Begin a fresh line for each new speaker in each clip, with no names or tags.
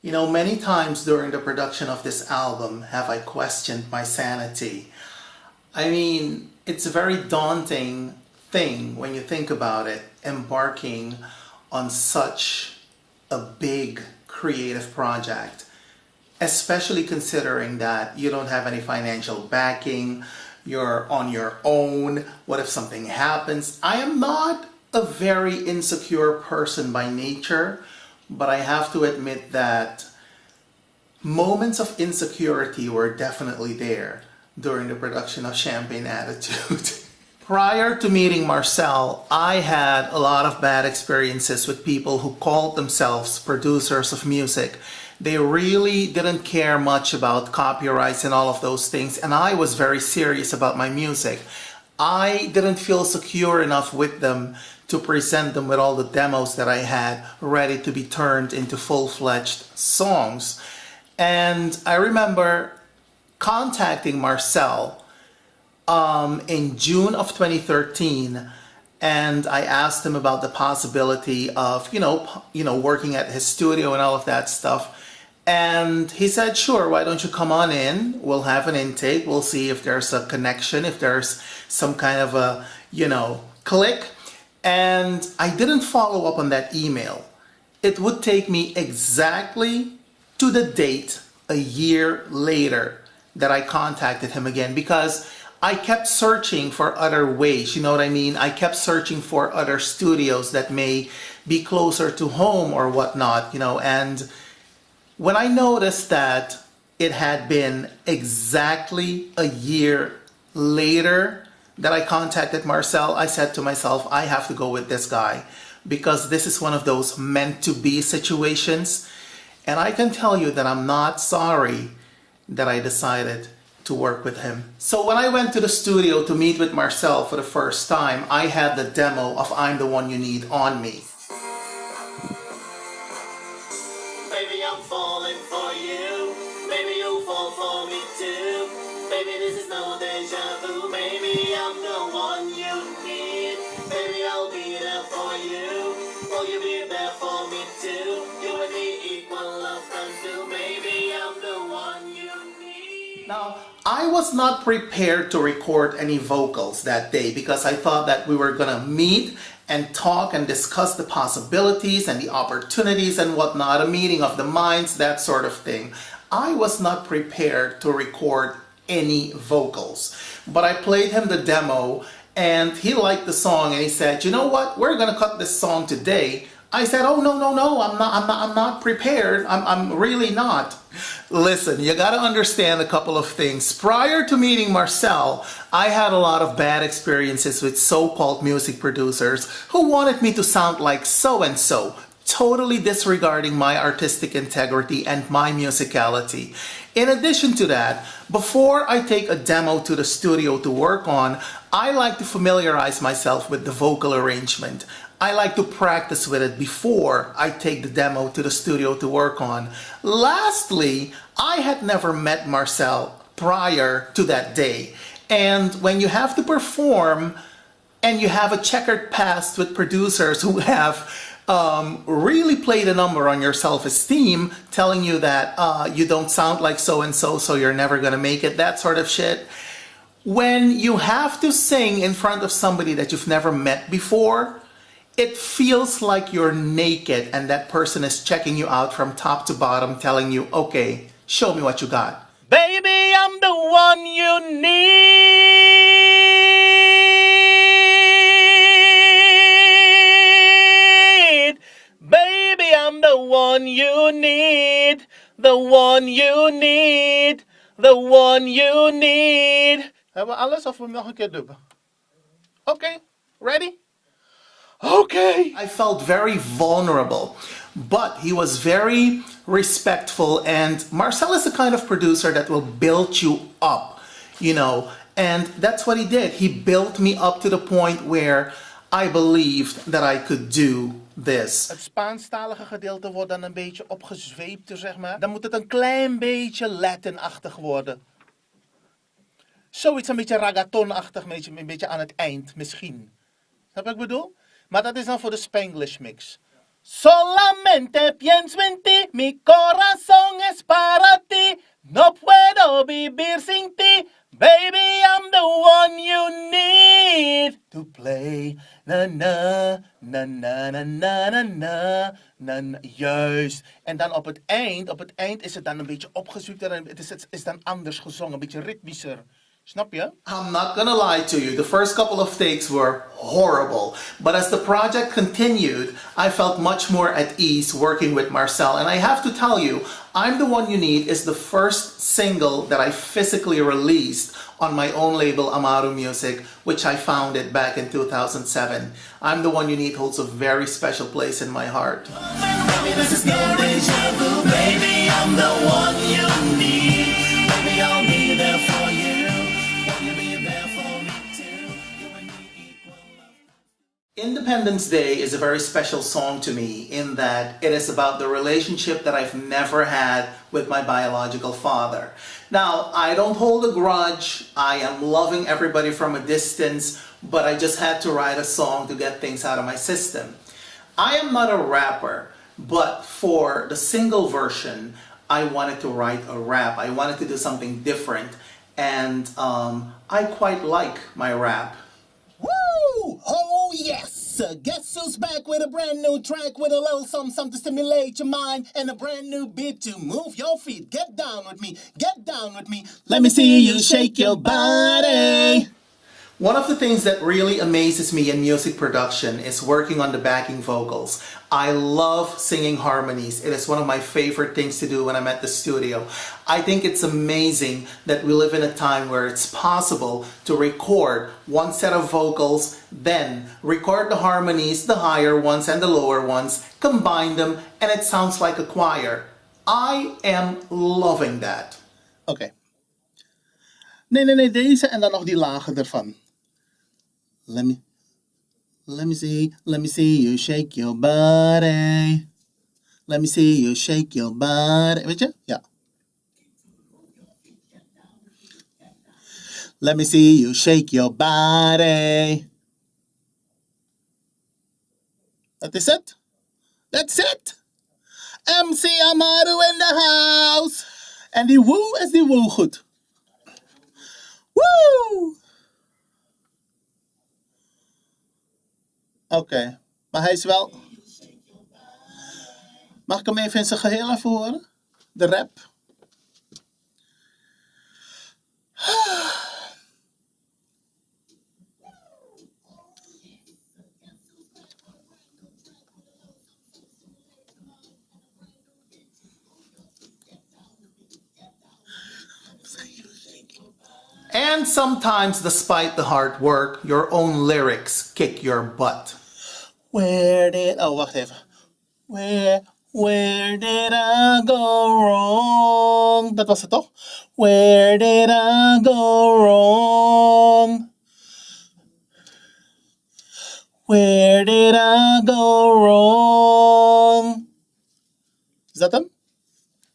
You know, many times during the production of this album have I questioned my sanity. I mean, it's a very daunting thing when you think about it, embarking on such a big creative project, especially considering that you don't have any financial backing, you're on your own. What if something happens? I am not a very insecure person by nature, but I have to admit that moments of insecurity were definitely there during the production of Champagne Attitude. Prior to meeting Marcel, I had a lot of bad experiences with people who called themselves producers of music. They really didn't care much about copyrights and all of those things, and I was very serious about my music. I didn't feel secure enough with them to present them with all the demos that I had ready to be turned into full-fledged songs. And I remember contacting Marcel in June of 2013, and I asked him about the possibility of, working at his studio and all of that stuff. And he said, sure, why don't you come on in? We'll have an intake. We'll see if there's a connection, if there's some kind of a, click. And I didn't follow up on that email. It would take me exactly to the date a year later that I contacted him again, because I kept searching for other ways, you know what I mean? I kept searching for other studios that may be closer to home or whatnot, and when I noticed that it had been exactly a year later that I contacted Marcel, I said to myself, I have to go with this guy, because this is one of those meant to be situations. And I can tell you that I'm not sorry that I decided to work with him. So when I went to the studio to meet with Marcel for the first time, I had the demo of I'm the One You Need on me.
Baby, I'm falling for you. Maybe you'll fall for me too. Baby, this is no deja vu. Maybe I'm the one you need. Baby, I'll be there for you. Will you be there for me too? You and me equal love times two. Maybe I'm the one you need.
Now, I was not prepared to record any vocals that day because I thought that we were gonna meet and talk and discuss the possibilities and the opportunities and whatnot, a meeting of the minds, that sort of thing. I was not prepared to record any vocals, but I played him the demo and he liked the song and he said, you know what, we're gonna cut this song today. I said, oh, no, I'm not prepared. I'm really not. Listen, you gotta understand a couple of things. Prior to meeting Marcel, I had a lot of bad experiences with so-called music producers who wanted me to sound like so-and-so, totally disregarding my artistic integrity and my musicality. In addition to that, before I take a demo to the studio to work on, I like to familiarize myself with the vocal arrangement. I like to practice with it before I take the demo to the studio to work on. Lastly, I had never met Marcel prior to that day. And when you have to perform and you have a checkered past with producers who have really played a number on your self-esteem, telling you that you don't sound like so-and-so, so you're never gonna make it, that sort of shit. When you have to sing in front of somebody that you've never met before, it feels like you're naked and that person is checking you out from top to bottom, telling you, okay, show me what you got.
Baby, I'm the one you need. Baby, I'm the one you need. The one you need. The one you need. Hebben we alles of we nog een keer dubben? Okay, ready? Okay.
I felt very vulnerable, but he was very respectful, and Marcel is the kind of producer that will build you up, and that's what he did. He built me up to the point where I believed that I could do this.
Het Spaanstalige gedeelte wordt dan een beetje opgezweept, zeg maar. Dan moet het een klein beetje Latin-achtig worden. Zoiets een beetje ragaton-achtig, een beetje aan het eind, misschien. Snap wat ik bedoel? Maar dat is dan voor de Spanglish mix. Solamente pienso en ti,
Mi corazón es para ti. No puedo vivir sin ti. Baby, I'm the one you need to play. Na na, na na na na na na na na. Juist. En dan op het eind is het dan een beetje opgezoekter en het is dan anders gezongen, een beetje ritmischer. Snap je?
I'm not gonna lie to you, the first couple of takes were horrible. But as the project continued, I felt much more at ease working with Marcel. And I have to tell you, I'm the One You Need is the first single that I physically released on my own label, AMARU Music, which I founded back in 2007. I'm the One You Need holds a very special place in my heart.
Baby, this is no deja vu. Baby, I'm the one you need. Baby, I'll be there for you. Will you be there for me too? You and me equal love.
Independence Day is a very special song to me in that it is about the relationship that I've never had with my biological father. Now, I don't hold a grudge. I am loving everybody from a distance, but I just had to write a song to get things out of my system. I am not a rapper, but for the single version, I wanted to write a rap. I wanted to do something different, and I quite like my rap.
Woo! Oh yes! Guess who's back with a brand new track with a little something to stimulate your mind and a brand new beat to move your feet. Get down with me, get down with me. Let me see you shake your body.
One of the things that really amazes me in music production is working on the backing vocals. I love singing harmonies. It is one of my favorite things to do when I'm at the studio. I think it's amazing that we live in a time where it's possible to record one set of vocals, then record the harmonies, the higher ones and the lower ones, combine them, and it sounds like a choir. I am loving that.
Oké. Nee, deze en dan nog die lage ervan. Let me see you shake your body. Let me see you shake your body. Weet je? Ja. Let me see you shake your body. Dat is het. That's it. MC Amaru in the house. En die woe is die woe goed. Woe! Oké, maar hij is wel... Mag ik hem even in zijn geheel even horen? De rap.
And sometimes, despite the hard work, your own lyrics kick your butt.
Oh, wacht even. Where did I go wrong? Dat was het toch? Where did I go wrong? Where did I go wrong? Is dat hem?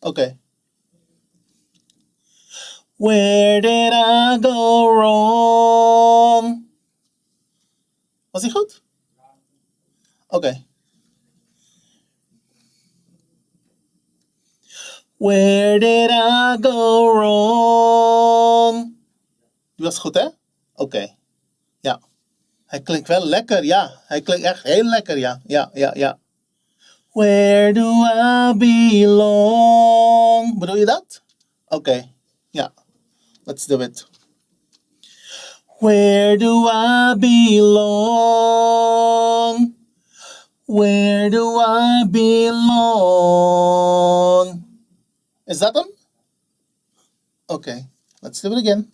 Oké. Where did I go wrong? Was hij goed? Oké. Where did I go wrong? Die was goed, hè? Oké. Ja. Hij klinkt wel lekker, ja. Hij klinkt echt heel lekker, ja. Ja. Where do I belong? Bedoel je dat? Oké. Ja. Let's do it. Where do I belong? Where do I belong? Is that them? Okay, let's do it again.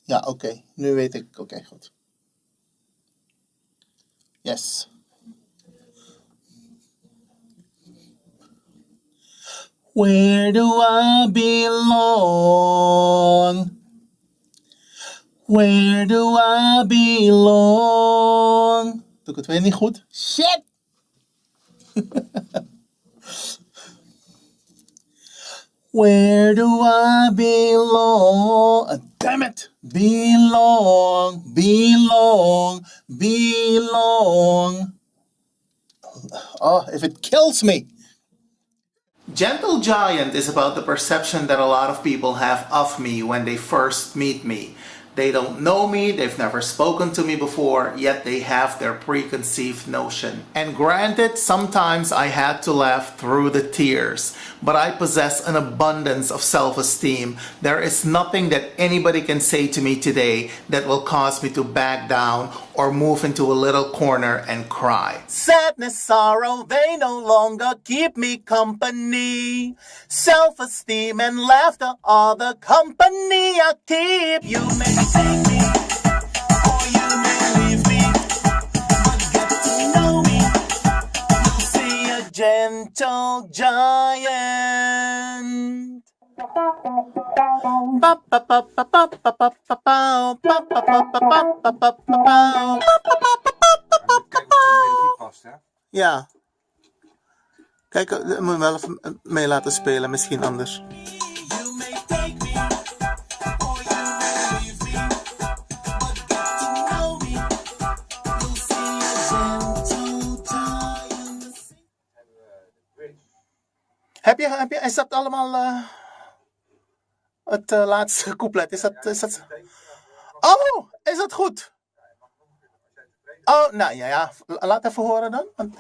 Ja, oké. Nu weet ik. Oké, goed. Yes. Where do I belong? Where do I belong? Doe ik het weer niet goed? Shit! Where do I belong? Damn it! Belong, belong, belong. Oh, if it kills me.
Gentle Giant is about the perception that a lot of people have of me when they first meet me. They don't know me, they've never spoken to me before, yet they have their preconceived notion. And granted, sometimes I had to laugh through the tears, but I possess an abundance of self-esteem. There is nothing that anybody can say to me today that will cause me to back down or move into a little corner and cry.
Sadness, sorrow, they no longer keep me company. Self-esteem and laughter are the company I keep. You may take me, or you may leave me, but get to know me. You'll see a gentle giant. Ja. Kijk, ik moet wel even mee laten spelen, misschien anders. Is dat allemaal het laatste couplet? Is dat... Oh, is dat goed? Oh, nou ja, laat even horen dan. Want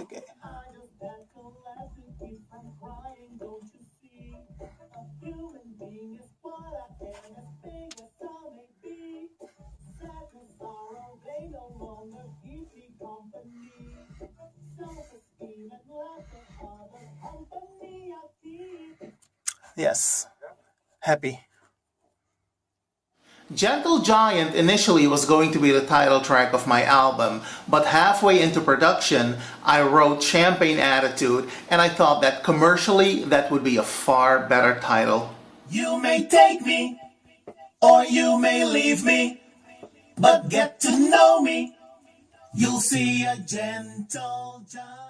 yes, happy.
Gentle Giant initially was going to be the title track of my album, but halfway into production, I wrote Champagne Attitude, and I thought that commercially that would be a far better title.
You may take me, or you may leave me, but get to know me. You'll see a gentle giant.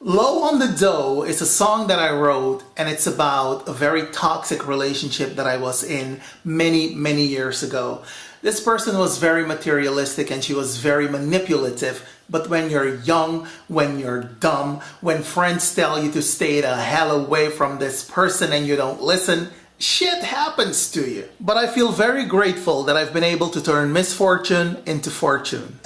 Low on the Dough is a song that I wrote, and it's about a very toxic relationship that I was in many years ago. This person was very materialistic and she was very manipulative, but when you're young, when you're dumb, when friends tell you to stay the hell away from this person and you don't listen, shit happens to you. But I feel very grateful that I've been able to turn misfortune into fortune.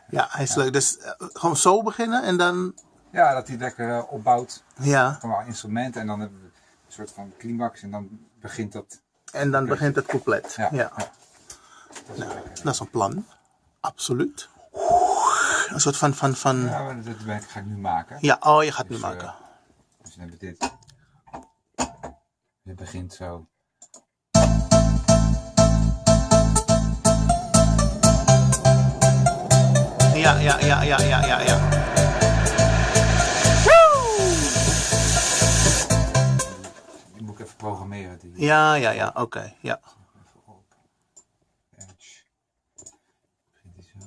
Ja, hij is leuk. Dus gewoon zo beginnen en dan...
Ja, dat hij lekker opbouwt.
Ja.
Van wel instrumenten en dan hebben we een soort van climax en dan begint dat...
En dan begint het couplet.
Ja.
Ja. Dat is een plan. Absoluut. Een soort van...
Ja, maar dat ga ik nu maken.
Ja, oh, je gaat nu maken.
Dus dan hebben we dit. Het begint zo.
Ja.
Die moet ik even programmeren.
Ja, oké, ja.
Even op. Edge. Begint die zo.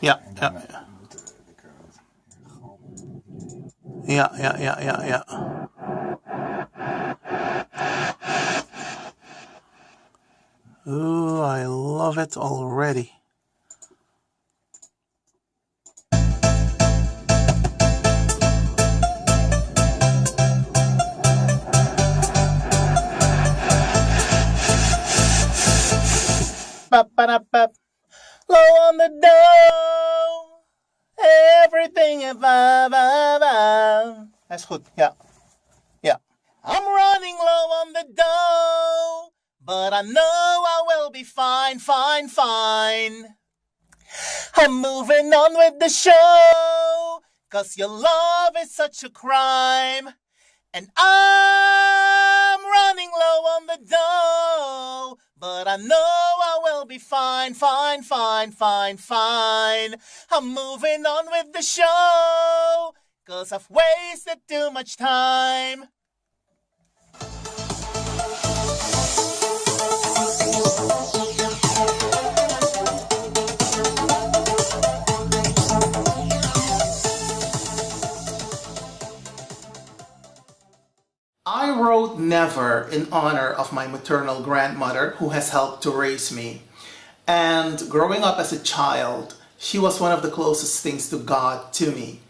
Ja. Ooh, I love it already. Low on the dough, everything is fine. Dat is goed, ja. I'm running low on the dough, but I know I will be fine. I'm moving on with the show, 'cause your love is such a crime, and I'm running low on the dough, but I know I will be fine, fine, fine, fine, fine. I'm moving on with the show, 'cause I've wasted too much time.
I wrote Never in honor of my maternal grandmother who has helped to raise me. And growing up as a child, she was one of the closest things to God to me.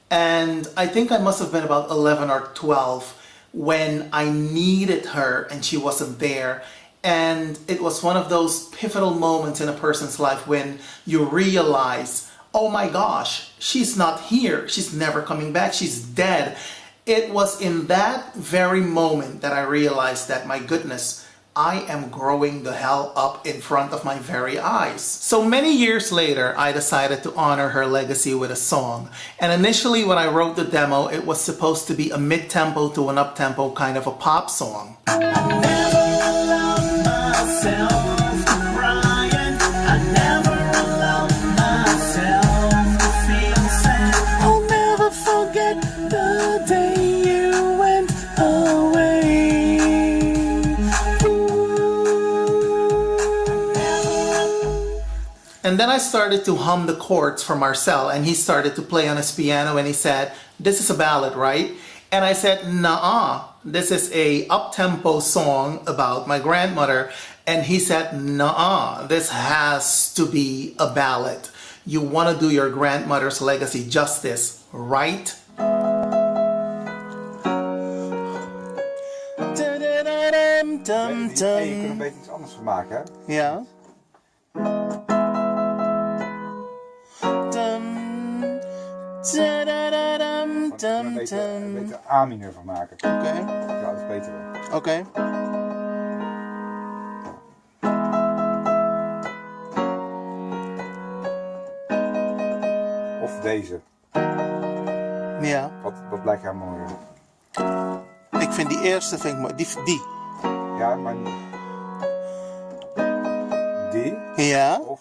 And I think I must have been about 11 or 12 when I needed her and she wasn't there. And it was one of those pivotal moments in a person's life when you realize, oh my gosh, she's not here. She's never coming back. She's dead. It was in that very moment that I realized that, my goodness, I am growing the hell up in front of my very eyes. So many years later, I decided to honor her legacy with a song. And initially when I wrote the demo, it was supposed to be a mid-tempo to an up-tempo kind of a pop song.
I never allowed myself to cry, and I never allowed myself to feel sad.
I'll never forget the day you went away.
And then I started to hum the chords for Marcel, and he started to play on his piano, and he said, "This is a ballad, right?" And I said, "Nuh-uh, this is a up-tempo song about my grandmother." And he said, "Nuh-uh, this has to be a ballad. You want to do your grandmother's legacy justice, right?"
Dum,
Je kunt er een beetje iets anders van maken, hè?
Ja.
Je kunt er een beetje A-mineur van maken.
Oké.
Ja, dat is beter.
Oké.
Of deze.
Ja.
Wat lijkt jou mooier?
Ik vind die eerste vind ik mooi. Die.
Ja, maar die?
Ja.
Of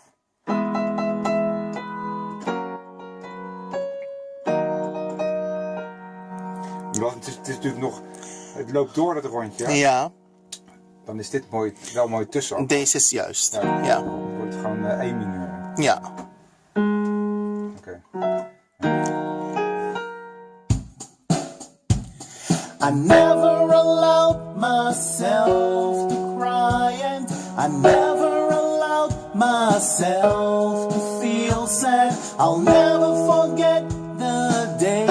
het is natuurlijk nog, het loopt door dat rondje.
Ja.
Dan is dit mooi, wel mooi tussen.
Deze is juist.
Ja.
Ja.
Dan wordt het gewoon E mineur.
Ja.
Oké.
I never allowed myself to cry, and I never allowed myself to feel sad. I'll never forget the day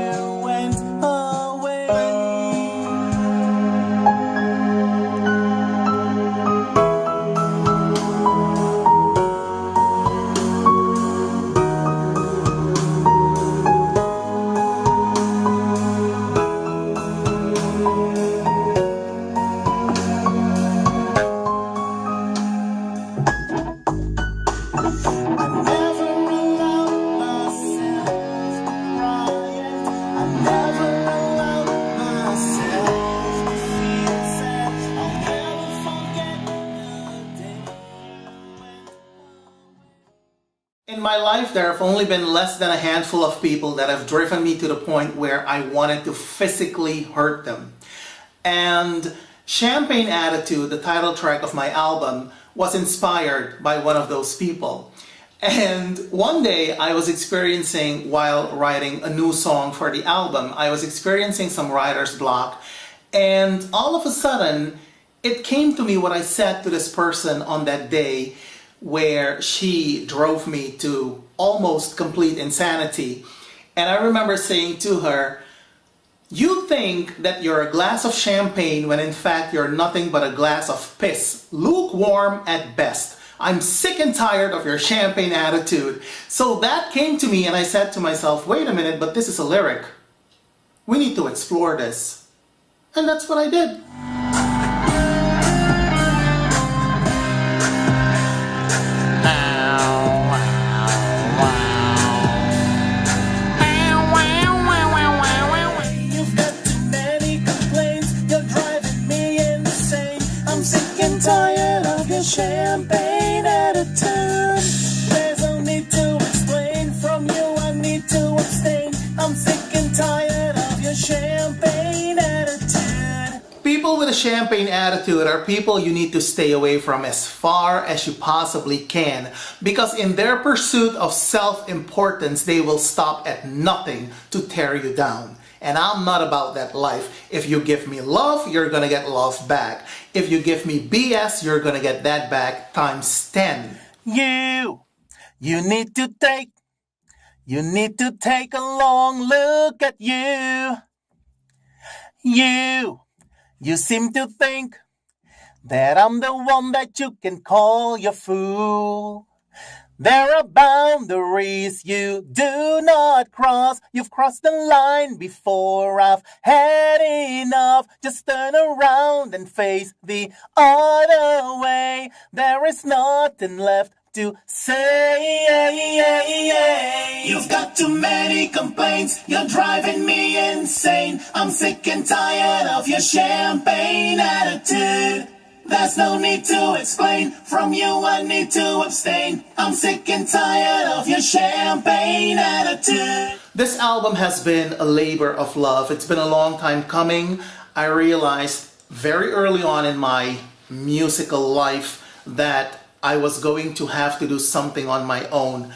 you went away.
In my life, there have only been less than a handful of people that have driven me to the point where I wanted to physically hurt them. And Champagne Attitude, the title track of my album, was inspired by one of those people. And one day I was experiencing, while writing a new song for the album, I was experiencing some writer's block. And all of a sudden, it came to me what I said to this person on that day, where she drove me to almost complete insanity. And I remember saying to her, "You think that you're a glass of champagne when in fact you're nothing but a glass of piss, lukewarm at best. I'm sick and tired of your champagne attitude." So that came to me and I said to myself, wait a minute, but this is a lyric. We need to explore this. And that's what I did.
You've got too many complaints, you're driving me
Champagne Attitude are people you need to stay away from as far as you possibly can, because in their pursuit of self-importance, they will stop at nothing to tear you down. And I'm not about that life. If you give me love, you're gonna get love back. If you give me BS, you're gonna get that back times 10.
You need to take a long look at you. You seem to think that I'm the one that you can call your fool. There are boundaries you do not cross. You've crossed the line before. I've had enough. Just turn around and face the other way. There is nothing left to say. You've got too many complaints. You're driving me insane. I'm sick and tired of your champagne attitude. There's no need to explain. From you I need to abstain. I'm sick and tired of your champagne attitude.
This album has been a labor of love. It's been a long time coming. I realized very early on in my musical life that I was going to have to do something on my own.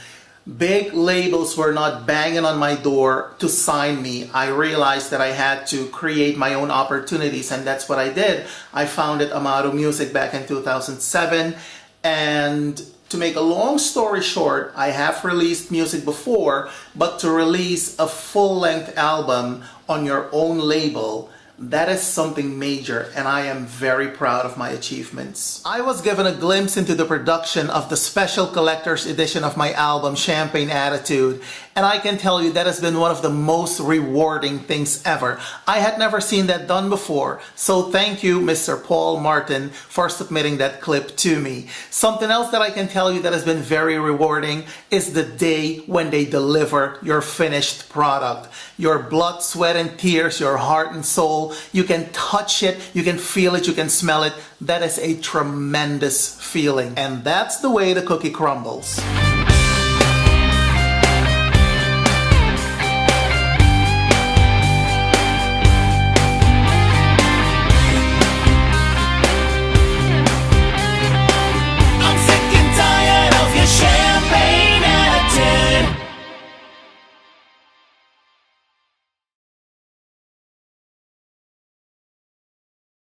Big labels were not banging on my door to sign me. I realized that I had to create my own opportunities, and that's what I did. I founded AMARU Music back in 2007, and to make a long story short, I have released music before, but to release a full-length album on your own label, that is something major, and I am very proud of my achievements. I was given a glimpse into the production of the special collector's edition of my album, Champagne Attitude, and I can tell you that has been one of the most rewarding things ever. I had never seen that done before, so thank you, Mr. Paul Martin, for submitting that clip to me. Something else that I can tell you that has been very rewarding is the day when they deliver your finished product. Your blood, sweat, and tears, your heart and soul, you can touch it, you can feel it, you can smell it. That is a tremendous feeling. And that's the way the cookie crumbles.